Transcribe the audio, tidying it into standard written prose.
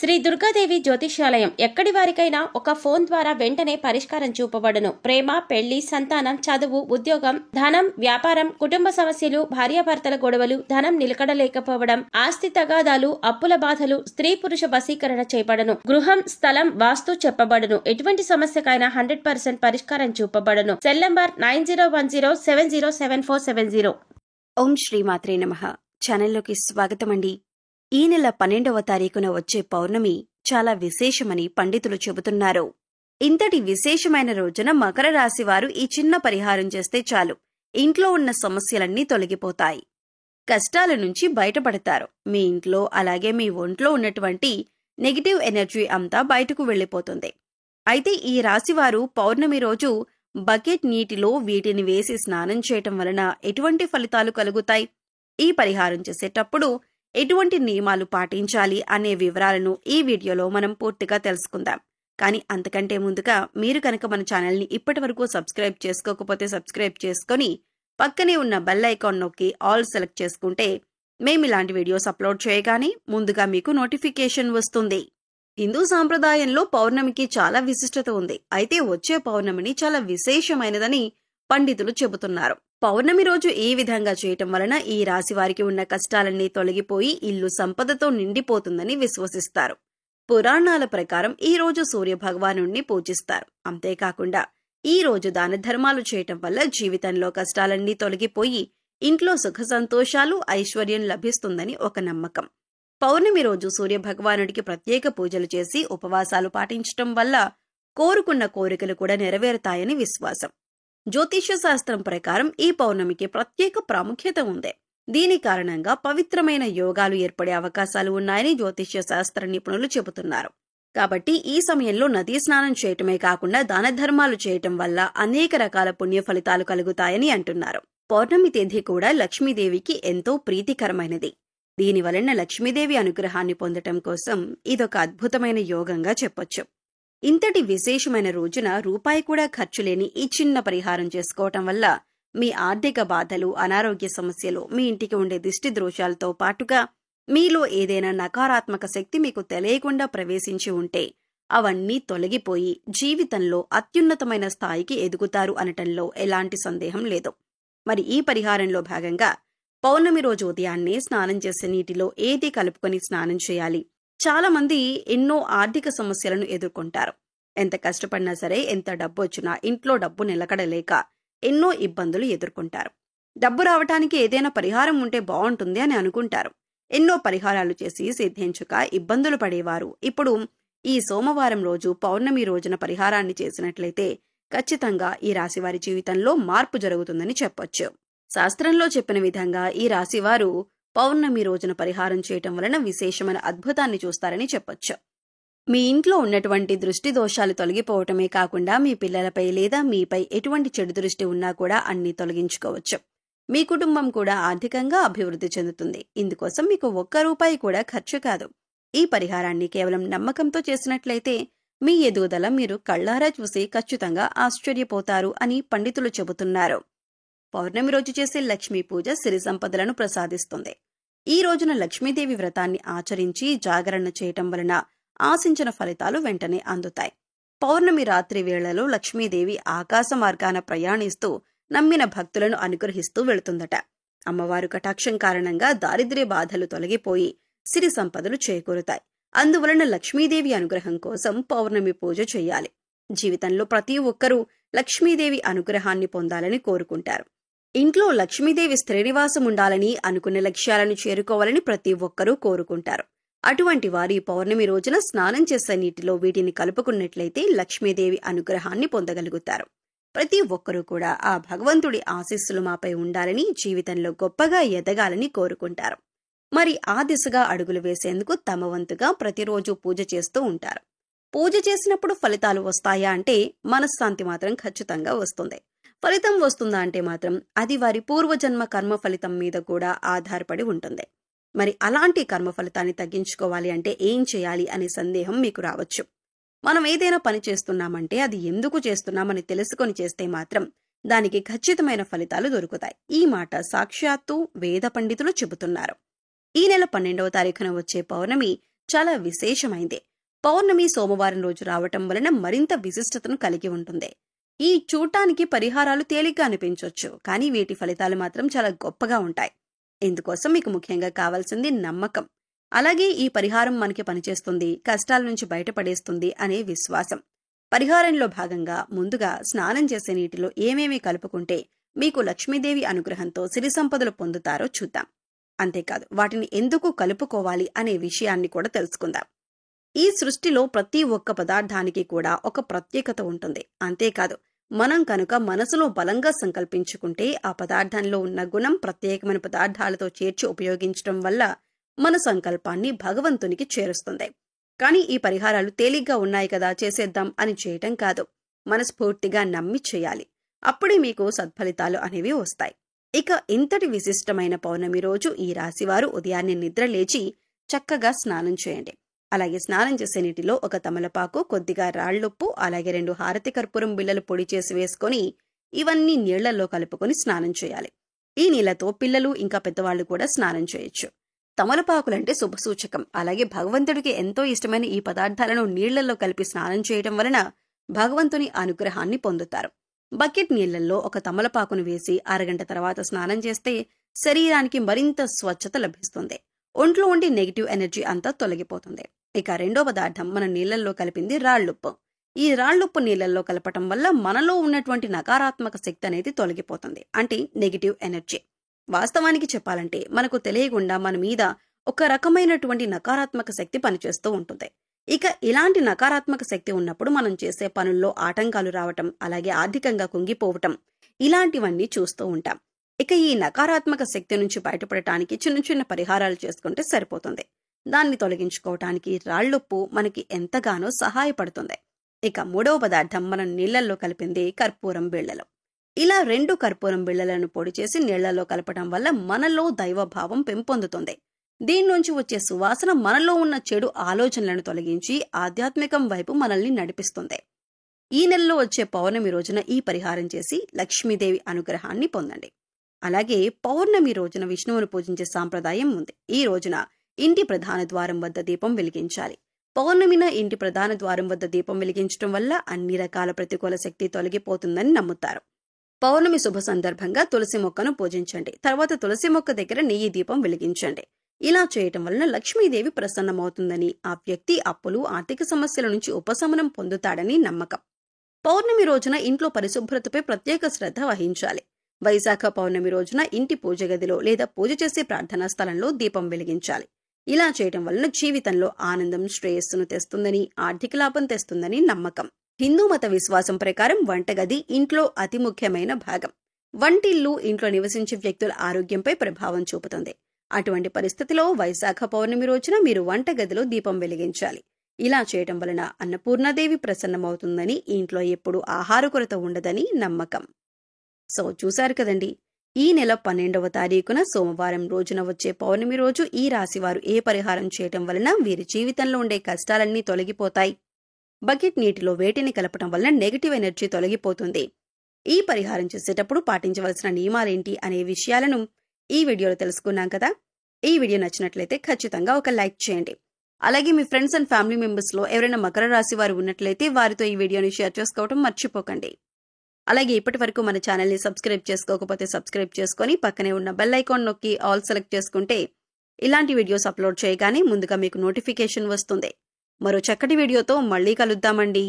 శ్రీ దుర్గాదేవి జ్యోతిష్యాలయం ఎక్కడి వారికైనా ఒక ఫోన్ ద్వారా వెంటనే పరిష్కారం చూపబడును. ప్రేమ, పెళ్లి, సంతానం, చదువు, ఉద్యోగం, ధనం, వ్యాపారం, కుటుంబ సమస్యలు, భార్యాభర్తల గొడవలు, ధనం నిలకడలేకపోవడం, ఆస్తి తగాదాలు, అప్పుల బాధలు, స్త్రీ పురుష వశీకరణ చేయబడను. గృహం, స్థలం, వాస్తు చెప్పబడును. ఎటువంటి సమస్యకైనా 100% పరిష్కారం చూపబడును. Cell number 9010707470. ఓం శ్రీమాత్రే నమః. ఛానల్లోకి స్వాగతమండి. ఈ నెల 12వ తారీఖున వచ్చే పౌర్ణమి చాలా విశేషమని పండితులు చెబుతున్నారు. ఇంతటి విశేషమైన రోజున మకర రాశి వారు ఈ చిన్న పరిహారం చేస్తే చాలు, ఇంట్లో ఉన్న సమస్యలన్నీ తొలగిపోతాయి. కష్టాల నుంచి బయటపడతారు. మీ ఇంట్లో అలాగే మీ ఒంట్లో ఉన్నటువంటి నెగిటివ్ ఎనర్జీ అంతా బయటకు వెళ్లిపోతుంది. అయితే ఈ రాశివారు పౌర్ణమి రోజు బకెట్ నీటిలో వీటిని వేసి స్నానం చేయటం వలన ఎటువంటి ఫలితాలు కలుగుతాయి, ఈ పరిహారం చేసేటప్పుడు ఎటువంటి నియమాలు పాటించాలి అనే వివరాలను ఈ వీడియోలో మనం పూర్తిగా తెలుసుకుందాం. కానీ అంతకంటే ముందుగా మీరు కనుక మన ఛానల్ని ఇప్పటివరకు సబ్స్క్రైబ్ చేసుకోకపోతే సబ్స్క్రైబ్ చేసుకుని పక్కనే ఉన్న బెల్ ఐకాన్ నొక్కి ఆల్ సెలెక్ట్ చేసుకుంటే మేము ఇలాంటి వీడియోస్ అప్లోడ్ చేయగానే ముందుగా మీకు నోటిఫికేషన్ వస్తుంది. హిందూ సాంప్రదాయంలో పౌర్ణమికి చాలా విశిష్టత ఉంది. అయితే వచ్చే పౌర్ణమిని చాలా విశేషమైనదని పండితులు చెబుతున్నారు. పౌర్ణమి రోజు ఈ విధంగా చేయటం వలన ఈ రాశి వారికి ఉన్న కష్టాలన్నీ తొలగిపోయి ఇల్లు సంపదతో నిండిపోతుందని విశ్వసిస్తారు. పురాణాల ప్రకారం ఈ రోజు సూర్య భగవానుణ్ణి పూజిస్తారు. అంతేకాకుండా ఈ రోజు దాన ధర్మాలు చేయటం వల్ల జీవితంలో కష్టాలన్నీ తొలగిపోయి ఇంట్లో సుఖ సంతోషాలు, ఐశ్వర్యం లభిస్తుందని ఒక నమ్మకం. పౌర్ణమి రోజు సూర్య భగవానుడికి ప్రత్యేక పూజలు చేసి ఉపవాసాలు పాటించటం వల్ల కోరుకున్న కోరికలు కూడా నెరవేరుతాయని విశ్వాసం. జ్యోతిష్య శాస్త్రం ప్రకారం ఈ పౌర్ణమికి ప్రత్యేక ప్రాముఖ్యత ఉంది. దీని కారణంగా పవిత్రమైన యోగాలు ఏర్పడే అవకాశాలు ఉన్నాయని జ్యోతిష్య శాస్త్ర నిపుణులు చెబుతున్నారు. కాబట్టి ఈ సమయంలో నదీ స్నానం చేయటమే కాకుండా దాన ధర్మాలు చేయటం వల్ల అనేక రకాల పుణ్య ఫలితాలు కలుగుతాయని అంటున్నారు. పౌర్ణమి తేదీ కూడా లక్ష్మీదేవికి ఎంతో ప్రీతికరమైనది. దీనివలన లక్ష్మీదేవి అనుగ్రహాన్ని పొందటం కోసం ఇదొక అద్భుతమైన యోగంగా చెప్పొచ్చు. ఇంతటి విశేషమైన రోజున రూపాయి కూడా ఖర్చు లేని ఈ చిన్న పరిహారం చేసుకోవటం వల్ల మీ ఆర్థిక బాధలు, అనారోగ్య సమస్యలు, మీ ఇంటికి ఉండే దిష్టి దోషాలతో పాటుగా మీలో ఏదైనా నకారాత్మక శక్తి మీకు తెలియకుండా ప్రవేశించి ఉంటే అవన్నీ తొలగిపోయి జీవితంలో అత్యున్నతమైన స్థాయికి ఎదుగుతారు అనటంలో ఎలాంటి సందేహం లేదు. మరి ఈ పరిహారంలో భాగంగా పౌర్ణమి రోజు ఉదయాన్నే స్నానం చేసే నీటిలో ఏది కలుపుకొని స్నానం చేయాలి. చాలా మంది ఎన్నో ఆర్థిక సమస్యలను ఎదుర్కొంటారు. ఎంత కష్టపడినా సరే, ఎంత డబ్బు వచ్చినా ఇంట్లో డబ్బు నిలకడలేక ఎన్నో ఇబ్బందులు ఎదుర్కొంటారు. డబ్బు రావటానికి ఏదైనా పరిహారం ఉంటే బాగుంటుంది అని అనుకుంటారు. ఎన్నో పరిహారాలు చేసి సిద్ధించక ఇబ్బందులు పడేవారు ఇప్పుడు ఈ సోమవారం రోజు పౌర్ణమి రోజున పరిహారాన్ని చేసినట్లయితే ఖచ్చితంగా ఈ రాశివారి జీవితంలో మార్పు జరుగుతుందని చెప్పొచ్చు. శాస్త్రంలో చెప్పిన విధంగా ఈ రాశివారు పౌర్ణమి రోజున పరిహారం చేయటం వలన విశేషమైన అద్భుతాన్ని చూస్తారని చెప్పొచ్చు. మీ ఇంట్లో ఉన్నటువంటి దృష్టి దోషాలు తొలగిపోవటమే కాకుండా మీ పిల్లలపై లేదా మీపై ఎటువంటి చెడు దృష్టి ఉన్నా కూడా అన్ని తొలగించుకోవచ్చు. మీ కుటుంబం కూడా ఆర్థికంగా అభివృద్ధి చెందుతుంది. ఇందుకోసం మీకు ₹1 కూడా ఖర్చు కాదు. ఈ పరిహారాన్ని కేవలం నమ్మకంతో చేసినట్లయితే మీ ఎదుగుదల మీరు కళ్లారా చూసి ఖచ్చితంగా ఆశ్చర్యపోతారు అని పండితులు చెబుతున్నారు. పౌర్ణమి రోజు చేసే లక్ష్మీ పూజ సిరి సంపదలను ప్రసాదిస్తుంది. ఈ రోజున లక్ష్మీదేవి వ్రతాన్ని ఆచరించి జాగరణ చేయటం వలన ఆశించిన ఫలితాలు వెంటనే అందుతాయి. పౌర్ణమి రాత్రి వేళలో లక్ష్మీదేవి ఆకాశ మార్గాన ప్రయాణిస్తూ నమ్మిన భక్తులను అనుగ్రహిస్తూ వెళుతుందట. అమ్మవారు కటాక్షం కారణంగా దారిద్ర్య బాధలు తొలగిపోయి సిరి సంపదలు చేకూరుతాయి. అందువలన లక్ష్మీదేవి అనుగ్రహం కోసం పౌర్ణమి పూజ చేయాలి. జీవితంలో ప్రతి ఒక్కరూ లక్ష్మీదేవి అనుగ్రహాన్ని పొందాలని కోరుకుంటారు. ఇంట్లో లక్ష్మీదేవి స్థిరనివాసం ఉండాలని, అనుకున్న లక్ష్యాలను చేరుకోవాలని ప్రతి ఒక్కరూ కోరుకుంటారు. అటువంటి వారి పౌర్ణమి రోజున స్నానం చేసే నీటిలో వీటిని కలుపుకున్నట్లయితే లక్ష్మీదేవి అనుగ్రహాన్ని పొందగలుగుతారు. ప్రతి ఒక్కరూ కూడా ఆ భగవంతుడి ఆశీస్సులు మాపై ఉండాలని, జీవితంలో గొప్పగా ఎదగాలని కోరుకుంటారు. మరి ఆ దిశగా అడుగులు వేసేందుకు తమ వంతుగా ప్రతిరోజు పూజ చేస్తూ ఉంటారు. పూజ చేసినప్పుడు ఫలితాలు వస్తాయా అంటే మనశ్శాంతి మాత్రం ఖచ్చితంగా వస్తుంది. ఫలితం వస్తుందా అంటే మాత్రం అది వారి పూర్వజన్మ కర్మ ఫలితం మీద కూడా ఆధారపడి ఉంటుంది. మరి అలాంటి కర్మ ఫలితాన్ని తగ్గించుకోవాలి అంటే ఏం చేయాలి అనే సందేహం మీకు రావచ్చు. మనం ఏదైనా పని చేస్తున్నామంటే అది ఎందుకు చేస్తున్నామని తెలుసుకొని చేస్తే మాత్రం దానికి ఖచ్చితమైన ఫలితాలు దొరుకుతాయి. ఈ మాట సాక్షాత్తు వేద పండితులు చెబుతున్నారు. ఈ నెల 12వ తారీఖున వచ్చే పౌర్ణమి చాలా విశేషమైంది. పౌర్ణమి సోమవారం రోజు రావటం వలన మరింత విశిష్టతను కలిగి ఉంటుంది. ఈ చూడటానికి పరిహారాలు తేలిగ్గా అనిపించొచ్చు, కానీ వీటి ఫలితాలు మాత్రం చాలా గొప్పగా ఉంటాయి. ఇందుకోసం మీకు ముఖ్యంగా కావాల్సింది నమ్మకం, అలాగే ఈ పరిహారం మనకి పనిచేస్తుంది, కష్టాల నుంచి బయటపడేస్తుంది అనే విశ్వాసం. పరిహారంలో భాగంగా ముందుగా స్నానం చేసే నీటిలో ఏమేమి కలుపుకుంటే మీకు లక్ష్మీదేవి అనుగ్రహంతో సిరి సంపదలు పొందుతారో చూద్దాం. అంతేకాదు వాటిని ఎందుకు కలుపుకోవాలి అనే విషయాన్ని కూడా తెలుసుకుందాం. ఈ సృష్టిలో ప్రతి ఒక్క పదార్థానికి కూడా ఒక ప్రత్యేకత ఉంటుంది. అంతేకాదు మనం కనుక మనసులో బలంగా సంకల్పించుకుంటే ఆ పదార్థంలో ఉన్న గుణం ప్రత్యేకమైన పదార్థాలతో చేర్చి ఉపయోగించడం వల్ల మన సంకల్పాన్ని భగవంతునికి చేరుస్తుంది. కానీ ఈ పరిహారాలు తేలిగ్గా ఉన్నాయి కదా చేసేద్దాం అని చేయటం కాదు, మనస్ఫూర్తిగా నమ్మి చేయాలి. అప్పుడే మీకు సత్ఫలితాలు అనేవి వస్తాయి. ఇక ఇంతటి విశిష్టమైన పౌర్ణమి రోజు ఈ రాశివారు ఉదయాన్నే నిద్ర లేచి చక్కగా స్నానం చేయండి. అలాగే స్నానం చేసే నీటిలో ఒక తమలపాకు, కొద్దిగా రాళ్లుప్పు, అలాగే 2 హారతి కర్పూరం బిళ్ళలు పొడి చేసి వేసుకొని ఇవన్నీ నీళ్లలో కలుపుకొని స్నానం చేయాలి. ఈ నీళ్లతో పిల్లలు ఇంకా పెద్దవాళ్లు కూడా స్నానం చేయొచ్చు. తమలపాకులంటే శుభసూచకం. అలాగే భగవంతుడికి ఎంతో ఇష్టమైన ఈ పదార్థాలను నీళ్లలో కలిపి స్నానం చేయడం వలన భగవంతుని అనుగ్రహాన్ని పొందుతారు. బకెట్ నీళ్లలో ఒక తమలపాకును వేసి అరగంట తర్వాత స్నానం చేస్తే శరీరానికి మరింత స్వచ్ఛత లభిస్తుంది. ఒంట్లో ఉండి నెగిటివ్ ఎనర్జీ అంతా తొలగిపోతుంది. ఇక రెండో పదార్థం మన నీళ్లలో కలిపింది రాళ్లుప్పు. ఈ రాళ్లుప్పు నీళ్లలో కలపటం వల్ల మనలో ఉన్నటువంటి నకారాత్మక శక్తి అనేది తొలగిపోతుంది, అంటే నెగిటివ్ ఎనర్జీ. వాస్తవానికి చెప్పాలంటే మనకు తెలియకుండా మన మీద ఒక రకమైనటువంటి నకారాత్మక శక్తి పనిచేస్తూ ఉంటుంది. ఇక ఇలాంటి నకారాత్మక శక్తి ఉన్నప్పుడు మనం చేసే పనుల్లో ఆటంకాలు రావటం, అలాగే ఆర్థికంగా కుంగిపోవటం, ఇలాంటివన్నీ చూస్తూ ఉంటాం. ఇక ఈ నకారాత్మక శక్తి నుంచి బయటపడటానికి చిన్న చిన్న పరిహారాలు చేసుకుంటే సరిపోతుంది. దాన్ని తొలగించుకోవటానికి రాళ్లుప్పు మనకి ఎంతగానో సహాయపడుతుంది. ఇక మూడవ పదార్థం మనం నీళ్లలో కలిపింది కర్పూరం బిళ్ళలు. ఇలా 2 కర్పూరం బిళ్ళలను పొడి చేసి నీళ్లలో కలపడం వల్ల మనలో దైవభావం పెంపొందుతుంది. దీని నుంచి వచ్చే సువాసన మనలో ఉన్న చెడు ఆలోచనలను తొలగించి ఆధ్యాత్మికం వైపు మనల్ని నడిపిస్తుంది. ఈ నెలలో వచ్చే పౌర్ణమి రోజున ఈ పరిహారం చేసి లక్ష్మీదేవి అనుగ్రహాన్ని పొందండి. అలాగే పౌర్ణమి రోజున విష్ణువును పూజించే సాంప్రదాయం ఉంది. ఈ రోజున ఇంటి ప్రధాన ద్వారం వద్ద దీపం వెలిగించాలి. పౌర్ణమిన ఇంటి ప్రధాన ద్వారం వద్ద దీపం వెలిగించడం వల్ల అన్ని రకాల ప్రతికూల శక్తి తొలగిపోతుందని నమ్ముతారు. పౌర్ణమి శుభ సందర్భంగా తులసి మొక్కను పూజించండి. తర్వాత తులసి మొక్క దగ్గర నెయ్యి దీపం వెలిగించండి. ఇలా చేయటం వలన లక్ష్మీదేవి ప్రసన్నమవుతుందని, ఆ వ్యక్తి అప్పులు, ఆర్థిక సమస్యల నుంచి ఉపశమనం పొందుతాడని నమ్మకం. పౌర్ణమి రోజున ఇంట్లో పరిశుభ్రతపై ప్రత్యేక శ్రద్ధ వహించాలి. వైశాఖ పౌర్ణమి రోజున ఇంటి పూజ గదిలో లేదా పూజ చేసే ప్రార్థనా స్థలంలో దీపం వెలిగించాలి. ఇలా చేయటం వలన జీవితంలో ఆనందం, శ్రేయస్సును తెస్తుందని, ఆర్థిక లాభం తెస్తుందని నమ్మకం. హిందూ మత విశ్వాసం ప్రకారం వంటగది ఇంట్లో అతి ముఖ్యమైన భాగం. వంటిల్లు ఇంట్లో నివసించే వ్యక్తుల ఆరోగ్యంపై ప్రభావం చూపుతుంది. అటువంటి పరిస్థితిలో వైశాఖ పౌర్ణమి రోజున మీరు వంటగదిలో దీపం వెలిగించాలి. ఇలా చేయటం వలన అన్నపూర్ణాదేవి ప్రసన్నమవుతుందని, ఇంట్లో ఎప్పుడూ ఆహార కొరత ఉండదని నమ్మకం. సో చూశారు కదండి, ఈ నెల 12వ తారీఖున సోమవారం రోజున వచ్చే పౌర్ణమి రోజు ఈ రాశివారు ఏ పరిహారం చేయటం వలన వీరి జీవితంలో ఉండే కష్టాలన్నీ తొలగిపోతాయి. బకెట్ నీటిలో వేటిని కలపటం వలన నెగిటివ్ ఎనర్జీ తొలగిపోతుంది. ఈ పరిహారం చేసేటప్పుడు పాటించవలసిన నియమాలేంటి అనే విషయాలను ఈ వీడియోలో తెలుసుకున్నాం కదా. ఈ వీడియో నచ్చినట్లయితే ఖచ్చితంగా ఒక లైక్ చేయండి. అలాగే మీ ఫ్రెండ్స్ అండ్ ఫ్యామిలీ మెంబర్స్ లో ఎవరైనా మకర రాశి వారు ఉన్నట్లయితే వారితో ఈ వీడియోని షేర్ చేసుకోవడం మర్చిపోకండి. అలాగే ఇప్పటి వరకు మన ఛానల్ని సబ్స్క్రైబ్ చేసుకోకపోతే సబ్స్క్రైబ్ చేసుకుని పక్కనే ఉన్న బెల్ ఐకాన్ నొక్కి ఆల్ సెలెక్ట్ చేసుకుంటే ఇలాంటి వీడియోస్ అప్లోడ్ చేయగానే ముందుగా మీకు నోటిఫికేషన్ వస్తుంది. మరో చక్కటి వీడియోతో మళ్ళీ కలుద్దామండి.